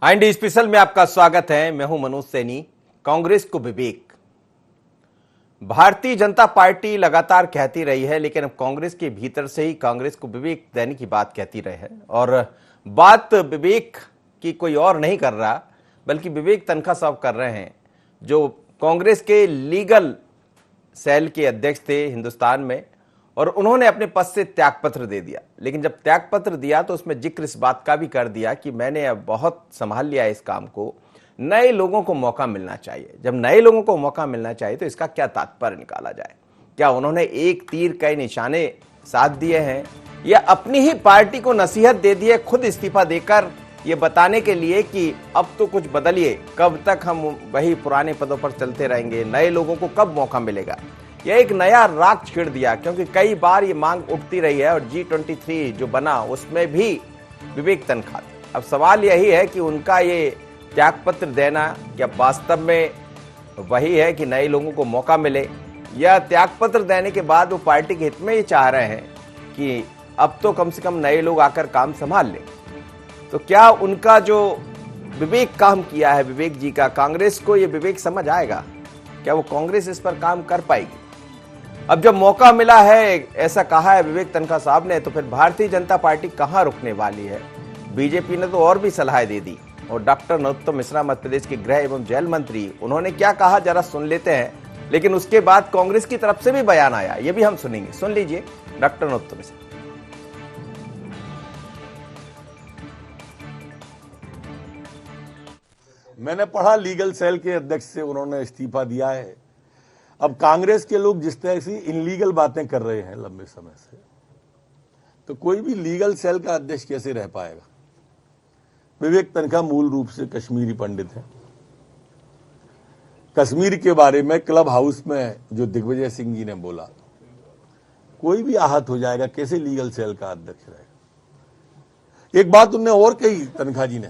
IND special में आपका स्वागत है। मैं हूं मनोज सैनी। कांग्रेस को विवेक, भारतीय जनता पार्टी लगातार कहती रही है, लेकिन अब कांग्रेस के भीतर से ही कांग्रेस को विवेक देने की बात कहती रहे है। और बात विवेक की कोई और नहीं कर रहा, बल्कि विवेक तनखा साहब कर रहे हैं, जो कांग्रेस के लीगल सेल के अध्यक्ष थे हिंदुस्तान में, और उन्होंने अपने पद से त्यागपत्र दे दिया। लेकिन जब त्यागपत्र दिया तो उसमें जिक्र इस बात का भी कर दिया कि मैंने अब बहुत संभाल लिया है इस काम को, नए लोगों को मौका मिलना चाहिए। जब नए लोगों को मौका मिलना चाहिए तो इसका क्या तात्पर्य निकाला जाए? क्या उन्होंने एक तीर कई निशाने साध दिए हैं, या अपनी ही पार्टी को नसीहत दे दी है खुद इस्तीफा देकर, ये बताने के लिए कि अब तो कुछ बदलिए, कब तक हम वही पुराने पदों पर चलते रहेंगे, नए लोगों को कब मौका मिलेगा? यह एक नया राग छेड़ दिया, क्योंकि कई बार ये मांग उठती रही है और G23 जो बना उसमें भी विवेक तनखा था। अब सवाल यही है कि उनका ये त्यागपत्र देना क्या वास्तव में वही है कि नए लोगों को मौका मिले, या त्यागपत्र देने के बाद वो पार्टी के हित में ये चाह रहे हैं कि अब तो कम से कम नए लोग आकर काम संभाल लें? तो क्या उनका जो विवेक काम किया है विवेक जी का, कांग्रेस को ये विवेक समझ आएगा? क्या वो कांग्रेस इस पर काम कर पाएगी? अब जब मौका मिला है, ऐसा कहा है विवेक तनखा साहब ने, तो फिर भारतीय जनता पार्टी कहां रुकने वाली है? बीजेपी ने तो और भी सलाह दे दी। और डॉक्टर नरोत्तम मिश्रा, मध्य प्रदेश के गृह एवं जेल मंत्री, उन्होंने क्या कहा जरा सुन लेते हैं। लेकिन उसके बाद कांग्रेस की तरफ से भी बयान आया, ये भी हम सुनेंगे। सुन लीजिए डॉक्टर नरोत्तम मिश्रा। मैंने पढ़ा लीगल सेल के अध्यक्ष से उन्होंने इस्तीफा दिया है। अब कांग्रेस के लोग जिस तरह से इनलीगल बातें कर रहे हैं लंबे समय से, तो कोई भी लीगल सेल का अध्यक्ष कैसे रह पाएगा? विवेक तनखा मूल रूप से कश्मीरी पंडित हैं। कश्मीर के बारे में क्लब हाउस में जो दिग्विजय सिंह जी ने बोला, कोई भी आहत हो जाएगा, कैसे लीगल सेल का अध्यक्ष रहेगा? एक बात उन्होंने और कही तनखा जी ने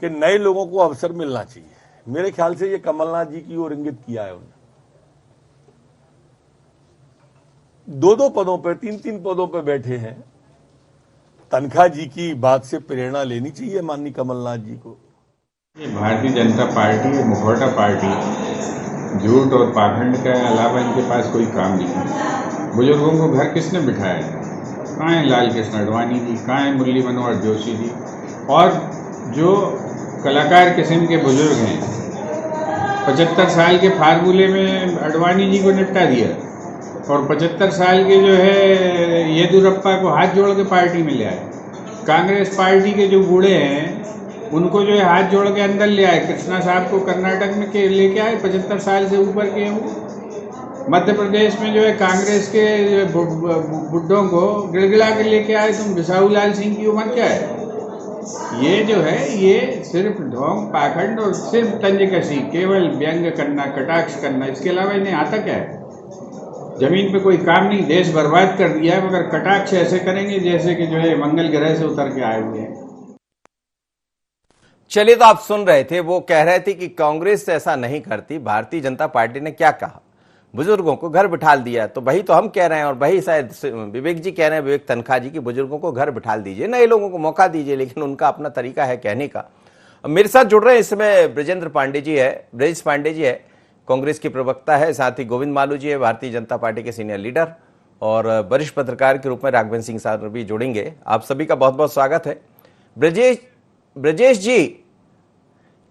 कि नए लोगों को अवसर मिलना चाहिए। मेरे ख्याल से ये कमलनाथ जी की ओर इंगित किया है उन्होंने। दो पदों पे, तीन पदों पे बैठे हैं। तनखा जी की बात से प्रेरणा लेनी चाहिए माननीय कमलनाथ जी को। ये भारतीय जनता पार्टी है, मुखौटा पार्टी, झूठ और पाखंड के अलावा इनके पास कोई काम नहीं है। बुजुर्गों को घर किसने बिठाया है? कहाँ है लाल कृष्ण आडवाणी जी, कहाँ है मुरली मनोहर जोशी जी? और जो कलाकार किस्म के बुजुर्ग हैं, 75 साल के फार्मूले में आडवाणी जी को निपटा दिया, और 75 साल के जो है येदियुरप्पा को हाथ जोड़ के पार्टी में ले आए। कांग्रेस पार्टी के जो बूढ़े हैं उनको जो है हाथ जोड़ के अंदर ले आए। कृष्णा साहब को कर्नाटक में लेके आए, 75 साल से ऊपर के वो। मध्य प्रदेश में जो है कांग्रेस के बुड्ढों को गिड़गिड़ा के लेके आए। तुम बिसाहू लाल सिंह की उम्र क्या है? ये जो है ये सिर्फ ढोंग, पाखंड और सिर्फ तंजकशी, केवल व्यंग करना, कटाक्ष करना, इसके अलावा इन्हें आता क्या है? जमीन पे कोई काम नहीं, देश बर्बाद कर दिया है, मगर कटाक्ष ऐसे करेंगे जैसे कि जो है मंगल ग्रह से उतर के आए हुए हैं। चलिए, तो आप सुन रहे थे, वो कह रहे थे कि कांग्रेस ऐसा नहीं करती। भारतीय जनता पार्टी ने क्या कहा? बुजुर्गों को घर बिठाल दिया। तो वही तो हम कह रहे हैं, और वही शायद विवेक जी कह रहे हैं, विवेक तनखा जी, की बुजुर्गों को घर बिठाल दीजिए, नए लोगों को मौका दीजिए। लेकिन उनका अपना तरीका है कहने का। मेरे साथ जुड़ रहे हैं इसमें ब्रजेश पांडे जी है, कांग्रेस के प्रवक्ता है, साथ ही गोविंद मालू जी है, भारतीय जनता पार्टी के सीनियर लीडर, और वरिष्ठ पत्रकार के रूप में राघवेंद्र सिंह साहब भी जुड़ेंगे। आप सभी का बहुत बहुत स्वागत है। ब्रजेश जी,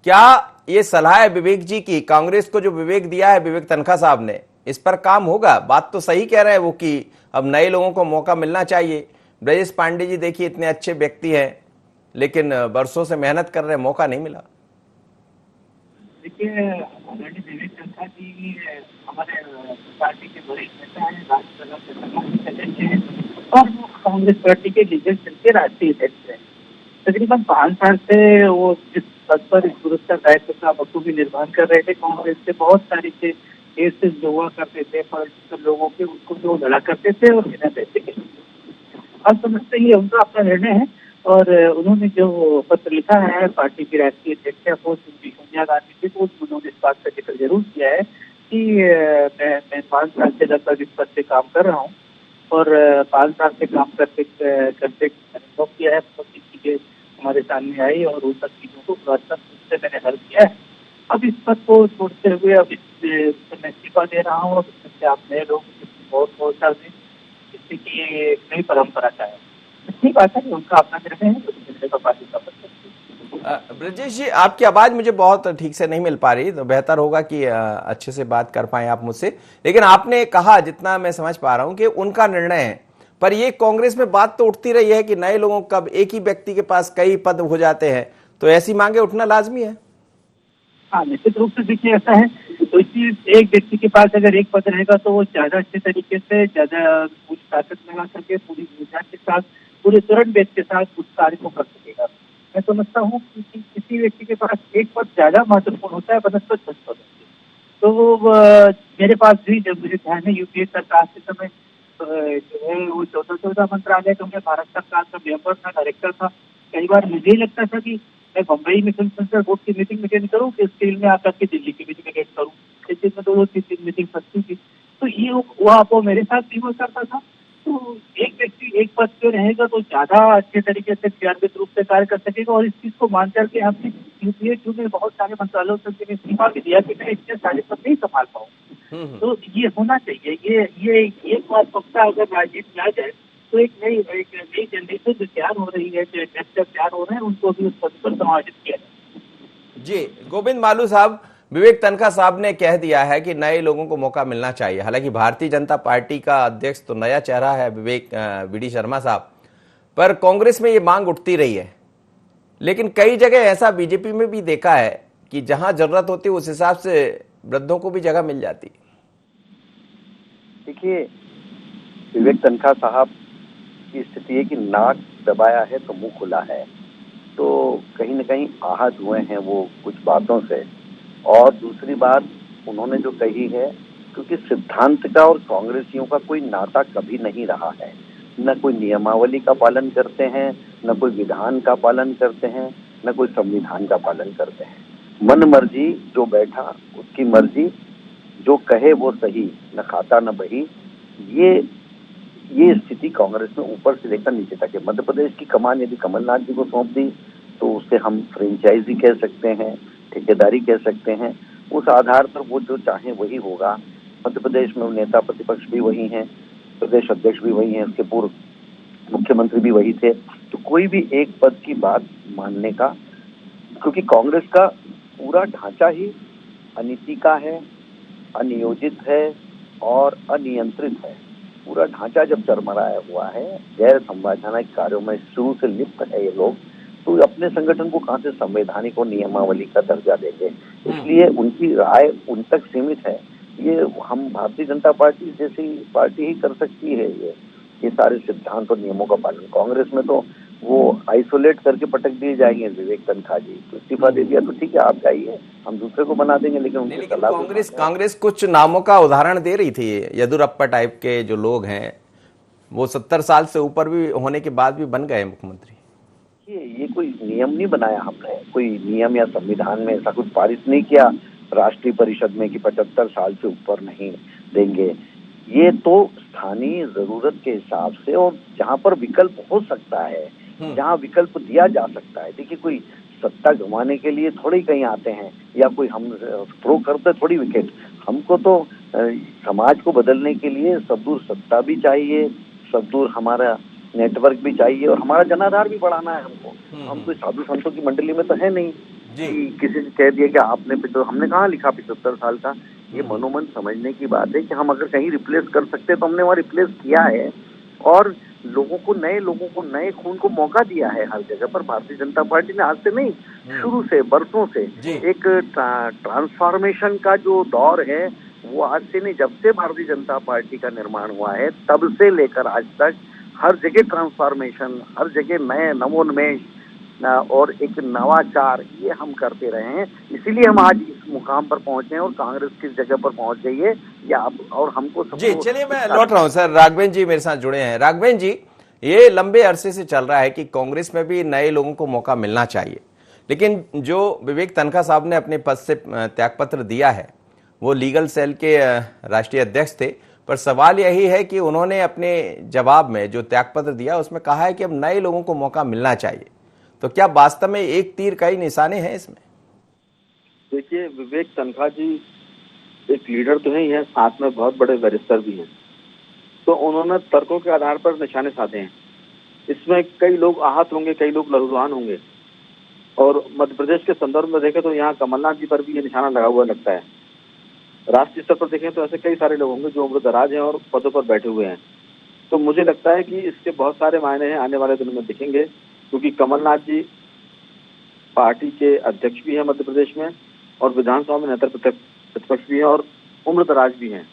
क्या ये सलाह है विवेक जी की, कांग्रेस को जो विवेक दिया है विवेक तनखा साहब ने, इस पर काम होगा? बात तो सही कह रहे हैं वो कि अब नए लोगों को मौका मिलना चाहिए। ब्रजेश पांडे जी देखिए, इतने अच्छे व्यक्ति हैं, लेकिन वर्षों से मेहनत कर रहे, मौका नहीं मिला। देखिए, विवेक तनखा जी हमारे पार्टी के वरिष्ठ नेता हैं, राज्यसभा के सर्वोच्च अध्यक्ष हैं, और वो कांग्रेस पार्टी के लीगल सेल के राष्ट्रीय अध्यक्ष हैं। तकरीबन 5 साल से वो जिस पद पर इस गुरुतर दायित्व का बखूबी निर्वहन कर रहे थे, कांग्रेस से बहुत सारी केसेस जो हुआ करते थे पॉलिटिकल लोगों के, उसको जो लड़ा करते थे और बिना पैसे के। अब समझते ही उनका अपना निर्णय है, और उन्होंने जो पत्र लिखा है पार्टी की राष्ट्रीय अध्यक्ष को सोनिया गांधी जी को, उन्होंने इस बात का जिक्र जरूर किया है कि मैं 5 साल से लगभग इस पद पे काम कर रहा हूँ, और 5 साल से काम करते करते अनुभव किया है, बहुत सी चीजें हमारे सामने आई और उन सब चीजों को व्यवस्थित रूप से मैंने हल किया है। अब इस पद को छोड़ते हुए अब इससे मैं इस्तीफा दे रहा हूँ और इससे आप नए लोग बहुत बहुत कर दें, जिससे कि ये एक नई परंपरा का है। ठीक बात है कि उनका अपना निर्णय है, तो निर्णय का पार्टी का पद। ब्रजेश जी, आपकी आवाज मुझे बहुत ठीक से नहीं मिल पा रही, तो बेहतर होगा कि अच्छे से बात कर पाए आप मुझसे। लेकिन आपने कहा, जितना मैं समझ पा रहा हूं, कि उनका निर्णय है, पर ये कांग्रेस में बात तो उठती रही है कि नए लोगों का एक ही व्यक्ति के पास कई पद हो जाते हैं, तो ऐसी मांगे उठना लाजमी है। हाँ, निश्चित रूप से देखिए ऐसा है, तो इसी एक व्यक्ति के पास अगर एक पद रहेगा तो वो ज्यादा अच्छे तरीके से, ज्यादा पूरी ताकत लगा सके, पूरी ऊर्जा के साथ, पूरे तुरंत बेच के साथ उस कार्य को कर सकेगा। मैं समझता हूँ कि किसी व्यक्ति के पास एक पद ज्यादा महत्वपूर्ण होता है बनस्पत 10 पद होते हैं। तो मेरे पास भी, जब मुझे ध्यान है, यूपीए सरकार के समय जो है वो 14 मंत्रालय तो मैं भारत सरकार का मेंबर था, डायरेक्टर था। कई बार मुझे ही लगता था कि मैं बम्बई में सेंसर बोर्ड की मीटिंग अटेंड करूँ कि स्टील में आकर के दिल्ली की मीटिंग अटेंड करूँ। इस चीज में 2-3 मीटिंग फंसती थी, तो ये हुआ वो मेरे साथ भी हुआ करता था। तो एक व्यक्ति एक पद पे रहेगा तो ज्यादा अच्छे तरीके से क्रियान्वित रूप से कार्य कर सकेगा, और इस चीज को मान करके हमने यूपीए में बहुत सारे मंत्रालयों से इस्तीफा भी दिया कि मैं इतने सारे पद नहीं संभाल पाऊँ। तो ये होना चाहिए, ये एक बात पक्का, अगर राजनीति में आ जाए तो एक नई जनरेशन जो तैयार हो रही है, जो नेक्स्ट तैयार हो रहे हैं, उनको भी उस पद पर समायोजित किया जाए। जी, गोविंद मालू साहब, विवेक तनखा साहब ने कह दिया है कि नए लोगों को मौका मिलना चाहिए। हालांकि भारतीय जनता पार्टी का अध्यक्ष तो नया चेहरा है, विवेक वीडी शर्मा साहब, पर कांग्रेस में ये मांग उठती रही है। लेकिन कई जगह ऐसा बीजेपी में भी देखा है कि जहां जरूरत होती है उस हिसाब से वृद्धों को भी जगह मिल जाती। देखिए, विवेक तनखा साहब की स्थिति है कि नाक दबाया है तो मुंह खुला है, तो कहीं न कहीं आहत हुए हैं वो कुछ बातों से। और दूसरी बात उन्होंने जो कही है, क्योंकि सिद्धांत का और कांग्रेसियों का कोई नाता कभी नहीं रहा है, न कोई नियमावली का पालन करते हैं, न कोई विधान का पालन करते हैं, न कोई संविधान का पालन करते हैं। मन मर्जी जो बैठा उसकी मर्जी, जो कहे वो सही, न खाता न बही। ये स्थिति कांग्रेस में ऊपर से लेकर नीचे तक है। मध्य प्रदेश की कमान यदि कमलनाथ जी को सौंप दी तो उसे हम फ्रेंचाइजी कह सकते हैं, ठेकेदारी कह सकते हैं। उस आधार पर वो जो चाहे वही होगा। मध्य प्रदेश में नेता प्रतिपक्ष भी वही हैं, प्रदेश अध्यक्ष भी वही हैं, उसके पूर्व मुख्यमंत्री भी वही थे। तो कोई भी एक पद की बात मानने का, क्योंकि कांग्रेस का पूरा ढांचा ही अनीति का है, अनियोजित है और अनियंत्रित है। पूरा ढांचा जब चरमराया हुआ है, गैर संवैधानिक कार्यों में शुरू से लिप्त है ये लोग, तो अपने संगठन को कहां से संवैधानिक और नियमावली का दर्जा देंगे। इसलिए उनकी राय उन तक सीमित है। ये हम भारतीय जनता पार्टी जैसी पार्टी ही कर सकती है ये सारे सिद्धांत और नियमों का पालन। कांग्रेस में तो वो आइसोलेट करके पटक दिए जाएंगे विवेक तनखा जी। तो इस्तीफा दे दिया तो ठीक है, आप जाइए, हम दूसरे को बना देंगे। लेकिन कांग्रेस कुछ नामों का उदाहरण दे रही थी। येदियुरप्पा टाइप के जो लोग हैं वो 70 साल से ऊपर भी होने के बाद भी बन गए मुख्यमंत्री। ये कोई नियम नहीं बनाया हमने, कोई नियम या संविधान में ऐसा कुछ पारित नहीं किया राष्ट्रीय परिषद में कि 75 साल से ऊपर नहीं देंगे। ये तो स्थानीय जरूरत के हिसाब से, और जहां पर विकल्प हो सकता है, जहां विकल्प दिया जा सकता है। देखिए, कोई सत्ता गंवाने के लिए थोड़ी कहीं आते हैं, या कोई हम थ्रो करते थोड़ी विकेट। हमको तो समाज को बदलने के लिए सबदूर सत्ता भी चाहिए, सबदूर हमारा नेटवर्क भी चाहिए, और हमारा जनाधार भी बढ़ाना है हमको। हम कोई साधु संतों की मंडली में तो है नहीं कि किसी ने कह दिया कि आपने तो हमने कहाँ लिखा 75 साल का। ये मनोमन समझने की बात है कि हम अगर कहीं रिप्लेस कर सकते तो हमने वहाँ रिप्लेस किया है, और लोगों को, नए खून को मौका दिया है हर जगह पर। भारतीय जनता पार्टी ने आज से नहीं, शुरू से, बरसों से एक ट्रांसफॉर्मेशन का जो दौर है वो आज से नहीं, जब से भारतीय जनता पार्टी का निर्माण हुआ है तब से लेकर आज तक हर जगह ट्रांसफॉर्मेशन, हर जगह नए नवोन्मेष और एक नवाचार, ये हम करते रहे हैं। इसीलिए हम आज इस मुकाम पर पहुंचे हैं, और कांग्रेस किस जगह पर पहुंच गई है या और हमको जी। चलिए, मैं लौट रहा हूं सर। राघवेंद्र जी मेरे साथ जुड़े हैं। राघवेंद्र जी, ये लंबे अरसे से चल रहा है कि कांग्रेस में भी नए लोगों को मौका मिलना चाहिए, लेकिन जो विवेक तनखा साहब ने अपने पद से त्यागपत्र दिया है वो लीगल सेल के राष्ट्रीय अध्यक्ष थे, पर सवाल यही है कि उन्होंने अपने जवाब में जो त्यागपत्र दिया उसमें कहा है कि अब नए लोगों को मौका मिलना चाहिए। तो क्या वास्तव में एक तीर कई निशाने हैं इसमें? देखिए, विवेक तनखा जी एक लीडर तो नहीं है, साथ में बहुत बड़े बैरिस्टर भी हैं। तो उन्होंने तर्कों के आधार पर निशाने साधे हैं। इसमें कई लोग आहत होंगे, कई लोग लहूलुहान होंगे। और मध्य प्रदेश के संदर्भ में देखें तो यहाँ कमलनाथ जी पर भी ये निशाना लगा हुआ लगता है। राष्ट्रीय स्तर पर देखें तो ऐसे कई सारे लोग होंगे जो उम्रदराज हैं और पदों पर बैठे हुए हैं। तो मुझे लगता है कि इसके बहुत सारे मायने हैं, आने वाले दिनों में दिखेंगे, क्योंकि कमलनाथ जी पार्टी के अध्यक्ष भी हैं मध्य प्रदेश में और विधानसभा में नेता प्रतिपक्ष भी हैं और उम्रदराज भी हैं।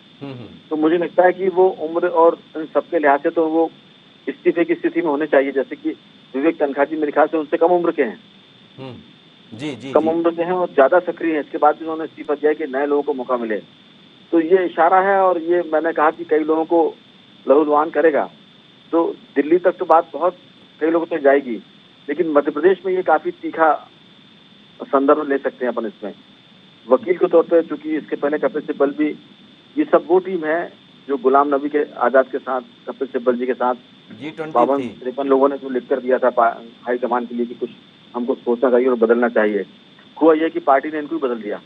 तो मुझे लगता है कि वो उम्र और इन सबके लिहाज से तो वो इस्तीफे की स्थिति में होने चाहिए। जैसे कि विवेक तनखा जी मेरे ख्याल से उनसे कम उम्र के हैं, कम उम्र के हैं और ज्यादा सक्रिय हैं। इसके बाद भी उन्होंने इस्तीफा दिया कि नए लोगों को मौका मिले। तो ये इशारा है और ये मैंने कहा कि कई लोगों को लहूलुहान करेगा। तो दिल्ली तक तो बात बहुत कई लोगों तक जाएगी, लेकिन मध्य प्रदेश में ये काफी तीखा संदर्भ ले सकते हैं अपन इसमें। वकील के तौर पर चूंकि इसके पहले कपिल सिब्बल भी, ये सब वो टीम है जो गुलाम नबी के आजाद के साथ, कपिल सिब्बल जी के साथ 52-53 लोगों ने जो लिख कर दिया था हाईकमान के लिए कि कुछ हमको सोचना चाहिए और बदलना चाहिए। हुआ यह कि पार्टी ने इनको ही बदल दिया,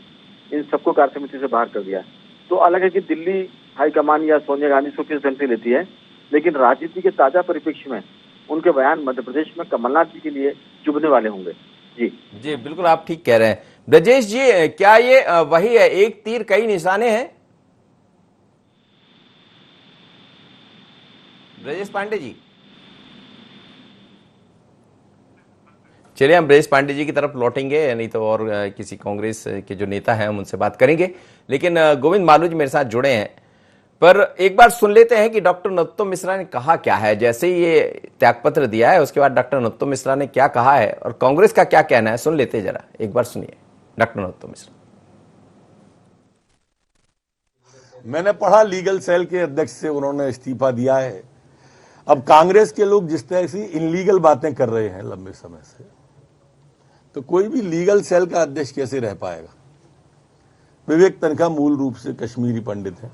इन सबको कार्य समिति से बाहर कर दिया। तो अलग है कि दिल्ली हाईकमान या सोनिया गांधी इसको किस ढंग से लेती है, लेकिन राजनीति के ताजा परिप्रेक्ष्य में उनके बयान मध्य प्रदेश में कमलनाथ जी के लिए चुभने वाले होंगे। जी बिल्कुल आप ठीक कह रहे हैं। ब्रजेश जी, क्या ये वही है, एक तीर कई निशाने हैं? ब्रजेश पांडे जी, चलिए हम ब्रजेश पांडे जी की तरफ लौटेंगे, नहीं तो और किसी कांग्रेस के जो नेता हैं हम उनसे बात करेंगे। लेकिन गोविंद मालू जी मेरे साथ जुड़े हैं, पर एक बार सुन लेते हैं कि डॉक्टर नरोत्तम मिश्रा ने कहा क्या है। जैसे ही ये त्यागपत्र दिया है उसके बाद डॉक्टर नरोत्तम मिश्रा ने क्या कहा है और कांग्रेस का क्या कहना है, सुन लेते हैं जरा, एक बार सुनिए डॉक्टर नरोत्तम मिश्रा। मैंने पढ़ा लीगल सेल के अध्यक्ष से उन्होंने इस्तीफा दिया है। अब कांग्रेस के लोग जिस तरह से इनलीगल बातें कर रहे हैं लंबे समय से, तो कोई भी लीगल सेल का अध्यक्ष कैसे रह पाएगा। विवेक तनखा मूल रूप से कश्मीरी पंडित हैं।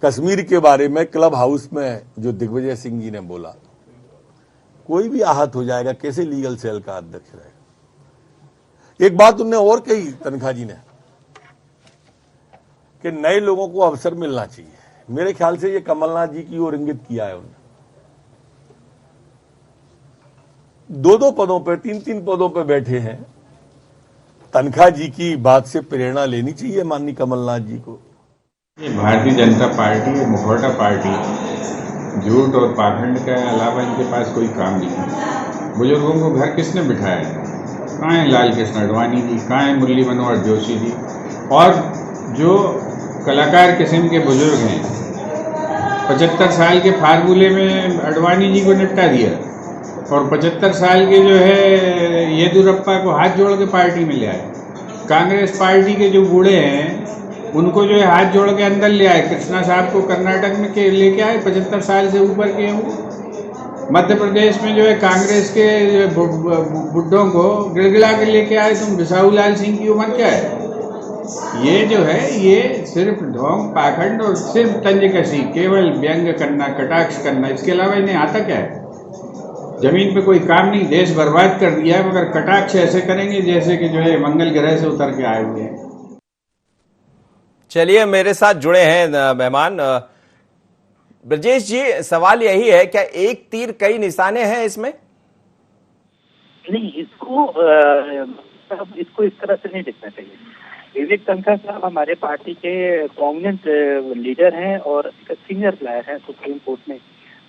कश्मीर के बारे में क्लब हाउस में जो दिग्विजय सिंह जी ने बोला, कोई भी आहत हो जाएगा, कैसे लीगल सेल का अध्यक्ष रहेगा। एक बात उन्होंने और कही तनखा जी ने कि नए लोगों को अवसर मिलना चाहिए। मेरे ख्याल से ये कमलनाथ जी की ओर इंगित किया है उन्होंने। 2-2 पदों पे, 3-3 पदों पे बैठे हैं। तनखा जी की बात से प्रेरणा लेनी चाहिए माननीय कमलनाथ जी को। ये भारतीय जनता पार्टी है, मुखौटा पार्टी, झूठ और पाखंड के अलावा इनके पास कोई काम नहीं है। बुजुर्गों को घर किसने बिठाया है? कहाँ है लाल कृष्ण आडवाणी जी, कहाँ है मुरली मनोहर जोशी जी, और जो कलाकार किस्म के बुजुर्ग हैं, 75 साल के फार्मूले में आडवाणी जी को निपटा दिया और 75 साल के जो है येदियुरप्पा को हाथ जोड़ के पार्टी में ले आए। कांग्रेस पार्टी के जो बूढ़े हैं उनको जो है हाथ जोड़ के अंदर ले आए। कृष्णा साहब को कर्नाटक में लेके आए, 75 साल से ऊपर के हैं। मध्य प्रदेश में जो है कांग्रेस के बुड्ढों को गिड़गिड़ा के लेके आए। तुम बिसाहू लाल सिंह की उम्र क्या है? ये जो है ये सिर्फ ढोंग पाखंड और सिर्फ तंजकसी, केवल व्यंग करना, कटाक्ष करना, इसके अलावा इन्हें आता क्या है? जमीन पे कोई काम नहीं, देश बर्बाद कर दिया है, मगर कटाक्ष ऐसे करेंगे जैसे कि जो है मंगल ग्रह से उतर के आए हुए हैं। चलिए मेरे साथ जुड़े हैं मेहमान। ब्रजेश जी, सवाल यही है, क्या एक तीर कई निशाने हैं इसमें? नहीं, इसको इस तरह से नहीं देखना चाहिए। विवेक तनखा साहब हमारे पार्टी के प्रोमिनेंट लीडर हैं और सीनियर लॉयर हैं सुप्रीम कोर्ट में,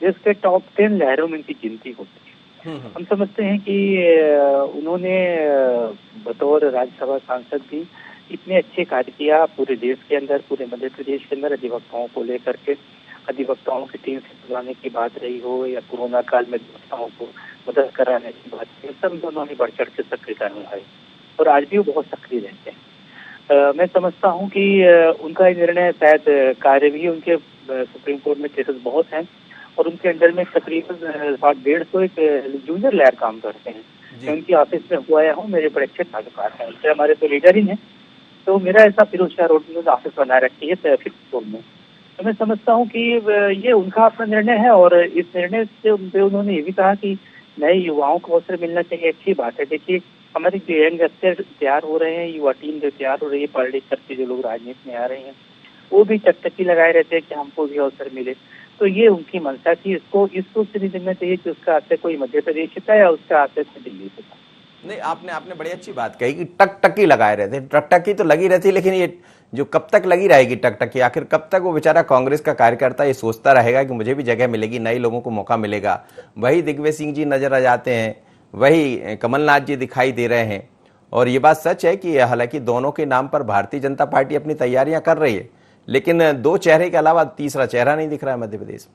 जिसके टॉप 10 लॉयरों में इनकी गिनती होती है। हम समझते हैं कि उन्होंने बतौर राज्यसभा सांसद भी इतने अच्छे कार्य किया पूरे देश के अंदर, पूरे मध्य प्रदेश के अंदर अधिवक्ताओं को लेकर के, अधिवक्ताओं की टीम से बुलाने की बात रही हो या कोरोना काल में अधिवक्ताओं को मदद कराने की बात रही, सब दोनों ने बढ़ चढ़ के सक्रियता निभाई और आज भी वो बहुत सक्रिय रहते हैं। मैं समझता हूं कि उनका निर्णय शायद कार्य भी, उनके सुप्रीम कोर्ट में केसेस बहुत हैं और उनके अंडर में तकरीबन 150 एक जूनियर लॉयर काम करते हैं। मैं उनकी ऑफिस में हुआ हूँ, मेरे बड़े अच्छे ताल्लुकात हैं उनसे, हमारे तो लीडर ही हैं। तो मेरा ऐसा फिरोज शाह रोड में ऑफिस बना रखी है फिफ्थ फ्लोर में। तो मैं समझता हूँ कि ये उनका अपना निर्णय है और इस निर्णय से उन्होंने ये भी कहा कि नए युवाओं को अवसर मिलना चाहिए, अच्छी बात है। देखिए हमारे जो यंग यंगस्टर तैयार हो रहे हैं, युवा टीम जो तैयार हो रही है, पढ़ लिख करके जो लोग राजनीति में आ रहे हैं, वो भी टकटकी लगाए रहते हैं कि हमको भी अवसर मिले। तो ये उनकी मंशा थी, इसको इस सोच से नहीं देखना चाहिए कि उसका आशय कोई मध्य प्रदेश से था या उसका आशय कोई दिल्ली से था। नहीं, आपने बड़ी अच्छी बात कही कि टकटकी लगाए रहते, टकटकी तो लगी रहती, लेकिन ये जो कब तक लगी रहेगी टकटकी, आखिर कब तक वो बेचारा कांग्रेस का कार्यकर्ता ये सोचता रहेगा कि मुझे भी जगह मिलेगी, नए लोगों को मौका मिलेगा। वही दिग्विजय सिंह जी नजर आ जाते हैं, वही कमलनाथ जी दिखाई दे रहे हैं। और ये बात सच है कि हालांकि दोनों के नाम पर भारतीय जनता पार्टी अपनी तैयारियां कर रही है, लेकिन दो चेहरे के अलावा तीसरा चेहरा नहीं दिख रहा है मध्य प्रदेश में।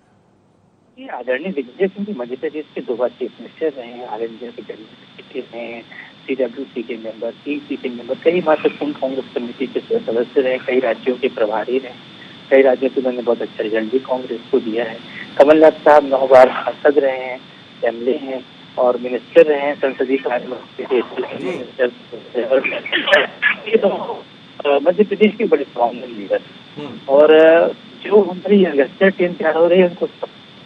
ये आदरणीय दिग्विजय सिंह जी मध्य प्रदेश के 2 बार चीफ मिनिस्टर रहे हैं, ऑल इंडिया के जनरल सेक्रेटरी हैं, CWC के मेंबर, CEC के मेंबर, कई महत्वपूर्ण कांग्रेस कमेटी के सदस्य रहे, कई राज्यों के प्रभारी रहे, कई राज्यों से उन्होंने बहुत अच्छा रिजल्ट भी कांग्रेस को दिया है। कमलनाथ साहब 9 बार सांसद रहे हैं, एमएलए हैं और मिनिस्टर रहे हैं, संसदीय कार्य मंत्री मध्य प्रदेश के बड़े स्ट्रॉन्ग लीडर। और जो हमारी यंगस्टर टीम तैयार हो रही है, उनको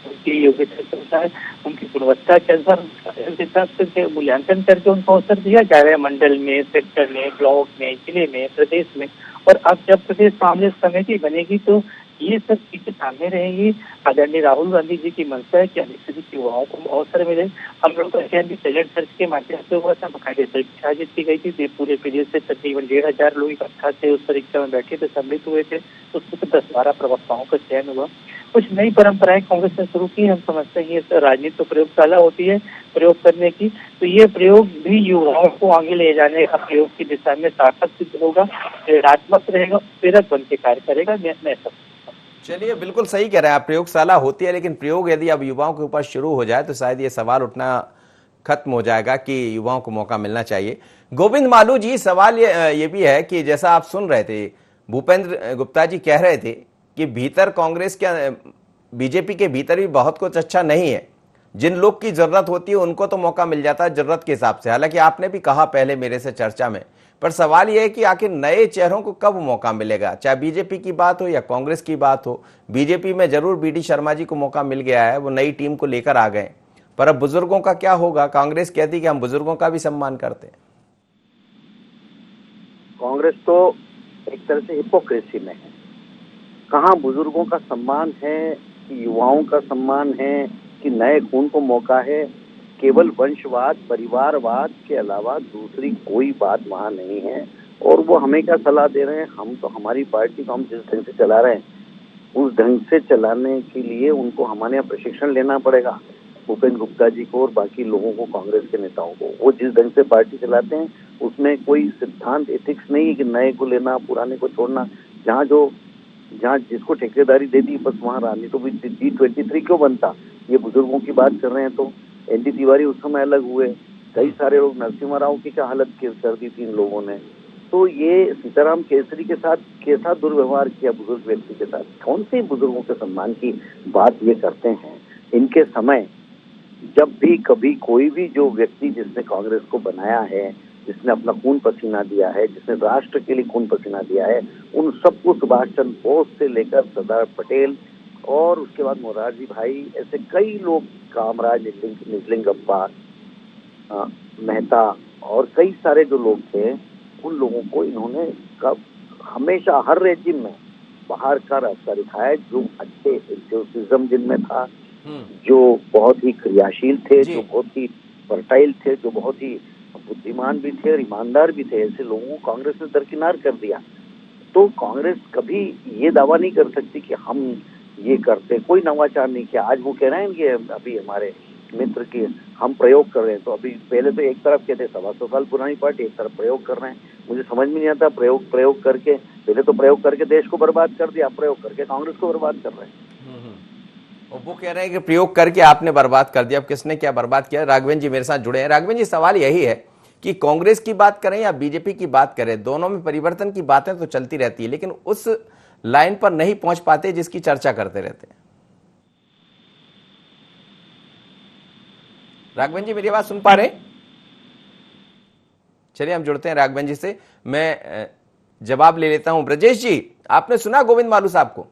उनकी योग्यता के अनुसार, उनकी गुणवत्ता के अनुसार से मूल्यांकन करके उनको अवसर दिया जा रहा है, मंडल में, सेक्टर में, ब्लॉक में, जिले में, प्रदेश में। और अब जब प्रदेश कांग्रेस कमेटी बनेगी तो ये सब चीजें सामने रहेंगी। आदरणीय राहुल गांधी जी की मंशा है कि अधिक से अधिक युवाओं को अवसर मिले। हम लोग का टैलेंट सर्च के माध्यम से हुआ था, बाकायदे परीक्षा आयोजित की गई थी, पूरे प्रदेश से तकरीबन 1500 लोग इकट्ठा थे, उस परीक्षा में बैठे थे, सम्मिलित हुए थे। उसमें 10-12 प्रवक्ताओं का चयन हुआ। कुछ नई परंपराएं कांग्रेस ने शुरू की। हम समझते हैं ये राजनीति तो प्रयोगशाला होती है प्रयोग करने की, तो ये प्रयोग भी युवाओं को आगे ले जाने का प्रयोग की दिशा में सार्थक सिद्ध होगा, प्रेरणात्मक रहेगा, प्रेरक बन के कार्य करेगा। मैं सब चलिए, बिल्कुल सही कह रहे हैं आप, प्रयोगशाला होती है, लेकिन प्रयोग यदि अब युवाओं के ऊपर शुरू हो जाए तो शायद ये सवाल उठना खत्म हो जाएगा कि युवाओं को मौका मिलना चाहिए। गोविंद मालू जी, सवाल ये भी है कि जैसा आप सुन रहे थे, भूपेंद्र गुप्ता जी कह रहे थे कि भीतर कांग्रेस के, बीजेपी के भीतर भी बहुत कुछ अच्छा नहीं है, जिन लोग की जरूरत होती है उनको तो मौका मिल जाता है जरूरत के हिसाब से। हालांकि आपने भी कहा पहले मेरे से चर्चा में, पर सवाल यह है कि आखिर नए चेहरों को कब मौका मिलेगा, चाहे बीजेपी की बात हो या कांग्रेस की बात हो। बीजेपी में जरूर BD शर्मा जी को मौका मिल गया है, वो नई टीम को लेकर आ गए, पर अब बुजुर्गों का क्या होगा? कांग्रेस कहती कि हम बुजुर्गों का भी सम्मान करते हैं। कांग्रेस तो एक तरह से हिपोक्रेसी में है। कहाँ बुजुर्गों का सम्मान है कि युवाओं का सम्मान है कि नए खून को मौका है? केवल वंशवाद, परिवारवाद के अलावा दूसरी कोई बात वहाँ नहीं है। और वो हमें क्या सलाह दे रहे हैं? हम तो हमारी पार्टी को हम जिस ढंग से चला रहे हैं उस ढंग से चलाने के लिए उनको हमारे यहाँ प्रशिक्षण लेना पड़ेगा, भूपेंद्र गुप्ता जी को और बाकी लोगों को, कांग्रेस के नेताओं को। वो जिस ढंग से पार्टी चलाते हैं उसमें कोई सिद्धांत, एथिक्स नहीं है कि नए को लेना, पुराने को छोड़ना। जहाँ जिसको ठेकेदारी दे दी बस वहाँ रानी। तो G23 क्यों बनता? ये बुजुर्गों की बात कर रहे हैं तो ND तिवारी उस समय अलग हुए, कई सारे लोग, नरसिम्हा राव की क्या हालत कर दी थी इन लोगों ने। तो ये सीताराम केसरी के साथ कैसा दुर्व्यवहार किया बुजुर्ग व्यक्ति के साथ? कौन से बुजुर्गों के सम्मान की बात ये करते हैं? इनके समय जब भी कभी कोई भी जो व्यक्ति जिसने कांग्रेस को बनाया है, जिसने अपना खून पसीना दिया है, जिसने राष्ट्र के लिए खून पसीना दिया है, उन सबको सुभाष चंद्र बोस से लेकर सरदार पटेल और उसके बाद मोरारजी भाई, ऐसे कई लोग, कामराज, निजलिंगप्पा, मेहता और कई सारे जो लोग थे, उन लोगों को इन्होंने हमेशा हर रेजिम में बाहर का रास्ता दिखाया। जो अच्छे इंथुसिज्म जिनमें था, जो बहुत ही क्रियाशील थे, जो बहुत ही फर्टाइल थे, जो बहुत ही बुद्धिमान भी थे और ईमानदार भी थे, ऐसे लोगों को कांग्रेस ने दरकिनार कर दिया। तो कांग्रेस कभी ये दावा नहीं कर सकती कि हम ये करते, कोई नवाचार नहीं किया। आज वो कह रहे हैं कि अभी हमारे मित्र की हम प्रयोग कर रहे हैं, तो अभी पहले तो एक तरफ कहते 125 साल पुरानी पार्टी, एक तरफ प्रयोग कर रहे हैं। मुझे समझ में नहीं आता, प्रयोग करके, पहले तो प्रयोग करके देश को बर्बाद कर दिया, प्रयोग करके कांग्रेस को बर्बाद कर रहे हैं। और वो कह रहे हैं कि प्रयोग करके आपने बर्बाद कर दिया। अब किसने क्या बर्बाद किया? राघवेंद्र जी मेरे साथ जुड़े हैं। राघवेंद्र जी, सवाल यही है कि कांग्रेस की बात करें या बीजेपी की बात करें, दोनों में परिवर्तन की बातें तो चलती रहती है, लेकिन उस लाइन पर नहीं पहुंच पाते जिसकी चर्चा करते रहते हैं। राघवेंद्र जी, मेरी आवाज सुन पा रहे हैं? चलिए हम जुड़ते हैं राघवेंद्र जी से। मैं जवाब ले लेता हूं। ब्रजेश जी, आपने सुना गोविंद मालू साहब को?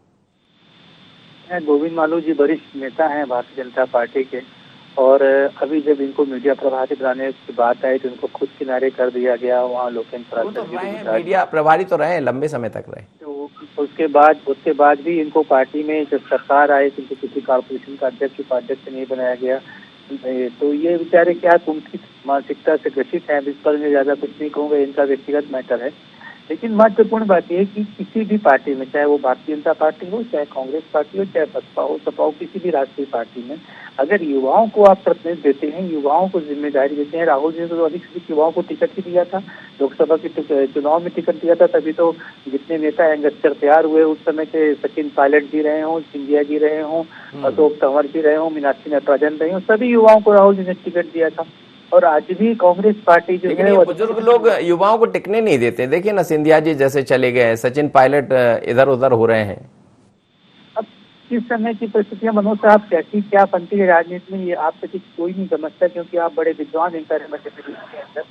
गोविंद मालू जी वरिष्ठ नेता हैं भारतीय जनता पार्टी के, और अभी जब इनको मीडिया प्रभारी बनाने की बात आई तो इनको खुद किनारे कर दिया गया। वहाँ लोकेंद्र वो तो प्रसाद रहे हैं, मीडिया प्रभारी तो रहे हैं, लंबे समय तक रहे। तो उसके बाद भी इनको पार्टी में जब सरकार आई तो इनको किसी कॉर्पोरेशन का अध्यक्ष उपाध्यक्ष नहीं बनाया गया। तो ये बेचारे क्या कुंठित मानसिकता से ग्रसित है। इस पर मैं ज्यादा कुछ नहीं कहूँगा, इनका व्यक्तिगत मैटर है। लेकिन महत्वपूर्ण बात यह है कि किसी भी पार्टी में, चाहे वो भारतीय जनता पार्टी हो, चाहे कांग्रेस पार्टी हो, चाहे बसपा हो, सपा हो, किसी भी राष्ट्रीय पार्टी में अगर युवाओं को आप प्रतिनिधित्व देते हैं, युवाओं को जिम्मेदारी देते हैं। राहुल जी ने तो अधिक से अधिक युवाओं को टिकट ही दिया था, लोकसभा के चुनाव में टिकट दिया था। तभी तो जितने नेता यंगस्टर तैयार हुए उस समय के, सचिन पायलट जी रहे हों, सिंधिया जी रहे हों, अशोक तंवर जी रहे हों, मीनाक्षी नटराजन रहे हों, सभी युवाओं को राहुल जी ने टिकट दिया था। और आज भी कांग्रेस पार्टी जो लेकिन है ये बुजुर्ग लोग युवाओं को टिकने नहीं देते। देखिए ना, सिंधिया जी जैसे चले गए, सचिन पायलट इधर उधर हो रहे हैं। अब किस समय की परिस्थितियां, मनोज साहब, कैसी क्या बनती है राजनीति में, ये आप तक कोई नहीं समझता, क्योंकि आप बड़े विद्वान एंकर हैं मध्य प्रदेश के अंदर।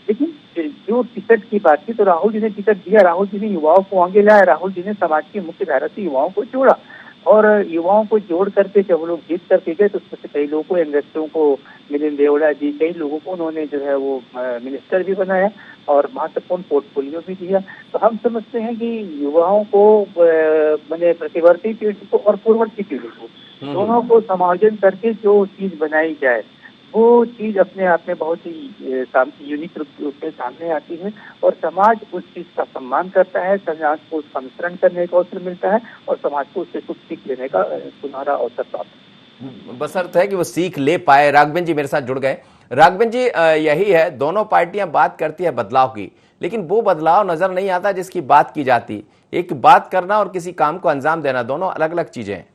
लेकिन जो टिकट की बात की तो राहुल जी ने टिकट दिया, राहुल जी ने युवाओं को आगे लाया, राहुल जी ने समाज की मुख्य धारा से युवाओं को जोड़ा। और युवाओं को जोड़ करके जब लोग जीत करके गए तो उसमें से कई लोगों को, यंगस्टरों को, मिलिंद देवड़ा जी, कई लोगों को उन्होंने जो है वो मिनिस्टर भी बनाया और महत्वपूर्ण पोर्टफोलियो भी दिया। तो हम समझते हैं कि युवाओं को, मैंने प्रतिवर्ती पीढ़ी को और पूर्ववर्ती पीढ़ी को, दोनों को समायोजन करके जो चीज बनाई जाए वो चीज अपने आप में बहुत ही यूनिक रूप से सामने आती है और समाज उस चीज का सम्मान करता है, समाज को उसका अनुसरण करने का अवसर मिलता है और समाज को उससे कुछ सीख लेने का सुनहरा अवसर प्राप्त। बशर्ते है कि वो सीख ले पाए। राघवन जी मेरे साथ जुड़ गए। राघवन जी, यही है, दोनों पार्टियां बात करती है बदलाव की, लेकिन वो बदलाव नजर नहीं आता जिसकी बात की जाती। एक बात करना और किसी काम को अंजाम देना, दोनों अलग अलग चीजें हैं।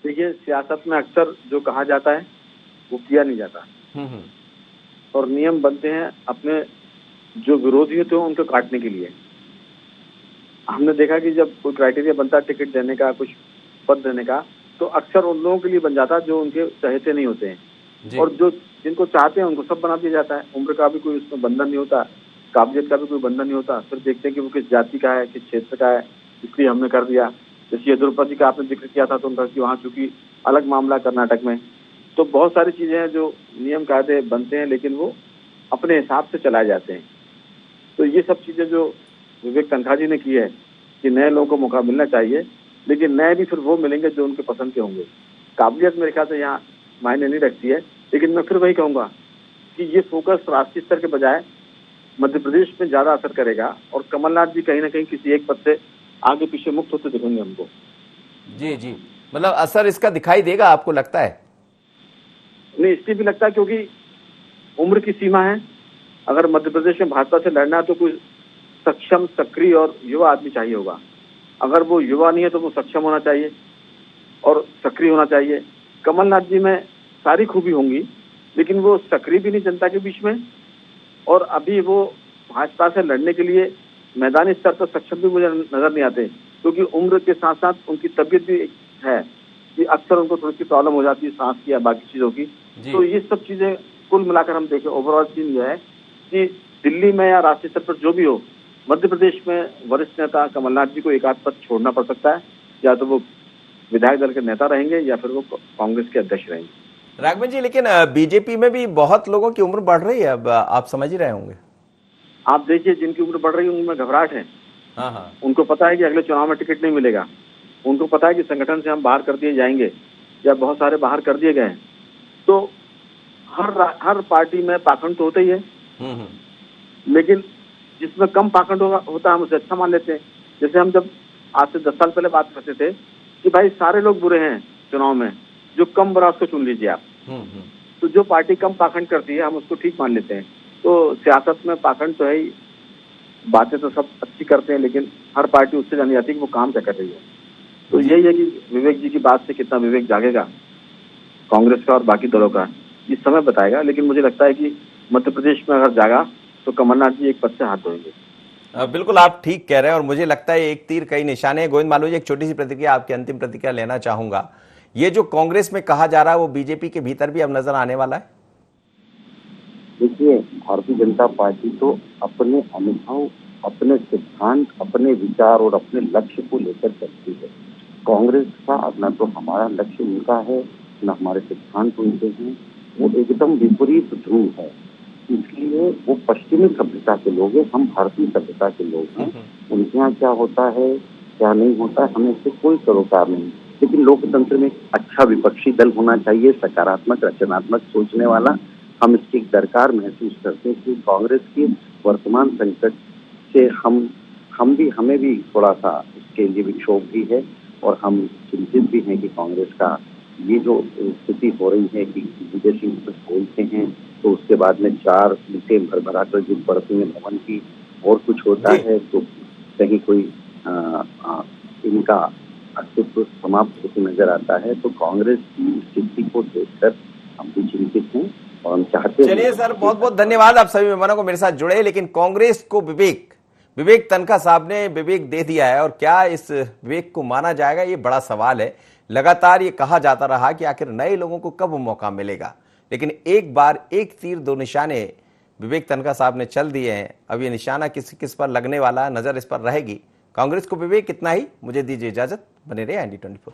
देखिए, सियासत में अक्सर जो कहा जाता है वो किया नहीं जाता और नियम बनते हैं अपने जो विरोधी होते हैं उनको काटने के लिए। हमने देखा कि जब कोई क्राइटेरिया बनता है टिकट देने का, कुछ पद देने का, तो अक्सर उन लोगों के लिए बन जाता है जो उनके चाहते नहीं होते हैं और जो जिनको चाहते हैं उनको सब बना दिया जाता है। उम्र का भी कोई उसमें बंधन नहीं होता, काबिलियत का भी कोई बंधन नहीं होता। फिर देखते हैं कि वो किस जाति का है, किस क्षेत्र का है, इसलिए हमने कर दिया। जैसे येदियुरप्पा जी का आपने जिक्र किया था तो उनका कि वहाँ चूंकि अलग मामला कर्नाटक में, तो बहुत सारी चीजें हैं जो नियम कायदे बनते हैं लेकिन वो अपने हिसाब से चलाए जाते हैं। तो ये सब चीजें जो विवेक तनखा जी ने की है कि नए लोगों को मौका मिलना चाहिए, लेकिन नए भी फिर वो मिलेंगे जो उनके पसंद के होंगे। काबिलियत मेरे ख्याल से यहाँ मायने नहीं रखती है, लेकिन मैं फिर वही कहूंगा कि ये फोकस राष्ट्रीय स्तर के बजाय मध्य प्रदेश में ज्यादा असर करेगा और कमलनाथ जी कहीं ना कहीं किसी एक पद से आगे पीछे मुक्त होते दिखेंगे हमको। जी जी, मतलब असर इसका दिखाई देगा, आपको लगता है? नहीं, इसलिए भी लगता है क्योंकि उम्र की सीमा है। अगर मध्य प्रदेश में भाजपा से लड़ना है तो कोई सक्षम, सक्रिय और युवा आदमी चाहिए होगा। अगर वो युवा नहीं है तो वो सक्षम होना चाहिए और सक्रिय होना चाहिए। कमलनाथ जी में सारी खूबी होंगी लेकिन वो सक्रिय भी नहीं जनता के बीच में, और अभी वो भाजपा से लड़ने के लिए मैदानी स्तर पर सक्षम भी मुझे नजर नहीं आते, क्योंकि उम्र के साथ साथ उनकी तबीयत भी है कि अक्सर उनको थोड़ी सी प्रॉब्लम हो जाती है सांस की या बाकी चीजों की। तो ये सब चीजें कुल मिलाकर हम देखें, ओवरऑल चीज यह है कि दिल्ली में या राष्ट्रीय स्तर पर जो भी हो, मध्य प्रदेश में वरिष्ठ नेता कमलनाथ जी को एक आध पद छोड़ना पड़ सकता है। या तो वो विधायक दल के नेता रहेंगे या फिर वो कांग्रेस के अध्यक्ष रहेंगे। राघवन जी, लेकिन बीजेपी में भी बहुत लोगों की उम्र बढ़ रही है, अब आप समझ ही रहे होंगे। आप देखिए, जिनकी उम्र बढ़ रही है उनमें घबराहट है। हाँ, उनको पता है कि अगले चुनाव में टिकट नहीं मिलेगा, उनको पता है कि संगठन से हम बाहर कर दिए जाएंगे या बहुत सारे बाहर कर दिए गए हैं। तो हर पार्टी में पाखंड तो होता ही है, लेकिन जिसमें कम पाखंड होता है हम उसे अच्छा मान लेते हैं। जैसे हम जब आज से 10 साल पहले बात करते थे कि भाई सारे लोग बुरे हैं चुनाव में, जो कम बुरा उसको चुन लीजिए आप। तो जो पार्टी कम पाखंड करती है हम उसको ठीक मान लेते हैं। तो सियासत में पाखंड तो है ही, बातें तो सब अच्छी करते हैं लेकिन हर पार्टी उससे जानी जाती है कि वो काम क्या कर रही है। तो यही है कि विवेक जी की बात से कितना विवेक जागेगा कांग्रेस का और बाकी दलों का, ये समय बताएगा। लेकिन मुझे लगता है कि मध्य प्रदेश में अगर जागा तो कमलनाथ जी एक पद से हाथ धोएंगे। बिल्कुल आप ठीक कह रहे हैं और मुझे लगता है एक तीर कई निशाने। गोविंद मालू जी, एक छोटी सी प्रतिक्रिया, आपकी अंतिम प्रतिक्रिया लेना चाहूंगा। ये जो कांग्रेस में कहा जा रहा है वो बीजेपी के भीतर भी अब नजर आने वाला है। देखिए, भारतीय जनता पार्टी तो अपने अनुभव, अपने सिद्धांत, अपने विचार और अपने लक्ष्य को लेकर चलती है। कांग्रेस का अपना तो हमारा लक्ष्य उनका है, न हमारे सिद्धांत उनके हैं, वो एकदम विपरीत ध्रुव है। इसलिए वो पश्चिमी सभ्यता के लोग हैं, हम भारतीय सभ्यता के लोग हैं। उनके यहाँ क्या होता है क्या नहीं होता है हमें इससे कोई सरोकार नहीं, लेकिन लोकतंत्र में अच्छा विपक्षी दल होना चाहिए, सकारात्मक रचनात्मक सोचने वाला। हम इसकी दरकार महसूस करते हैं कि कांग्रेस की वर्तमान संकट से हमें भी थोड़ा सा इसके लिए विक्षोभ भी है और हम चिंतित भी हैं कि कांग्रेस का ये जो स्थिति हो रही है कि विदेशी बोलते हैं तो उसके बाद में 4 सीटें भर कर जिन पड़ती हैं भवन की और कुछ होता है तो कहीं कोई इनका अस्तित्व समाप्त होते नजर आता है। तो कांग्रेस की स्थिति को देखकर हम भी चिंतित हैं और हम चाहते हैं। चलिए सर, बहुत बहुत धन्यवाद आप सभी मेहमानों को मेरे साथ जुड़े। लेकिन कांग्रेस को विवेक तनखा साहब ने विवेक दे दिया है और क्या इस विवेक को माना जाएगा, ये बड़ा सवाल है। लगातार ये कहा जाता रहा कि आखिर नए लोगों को कब मौका मिलेगा, लेकिन एक बार एक तीर दो निशाने विवेक तनखा साहब ने चल दिए हैं। अब ये निशाना किस पर लगने वाला, नजर इस पर रहेगी। कांग्रेस को विवेक, इतना ही। मुझे दीजिए इजाजत, बने रहे ND24।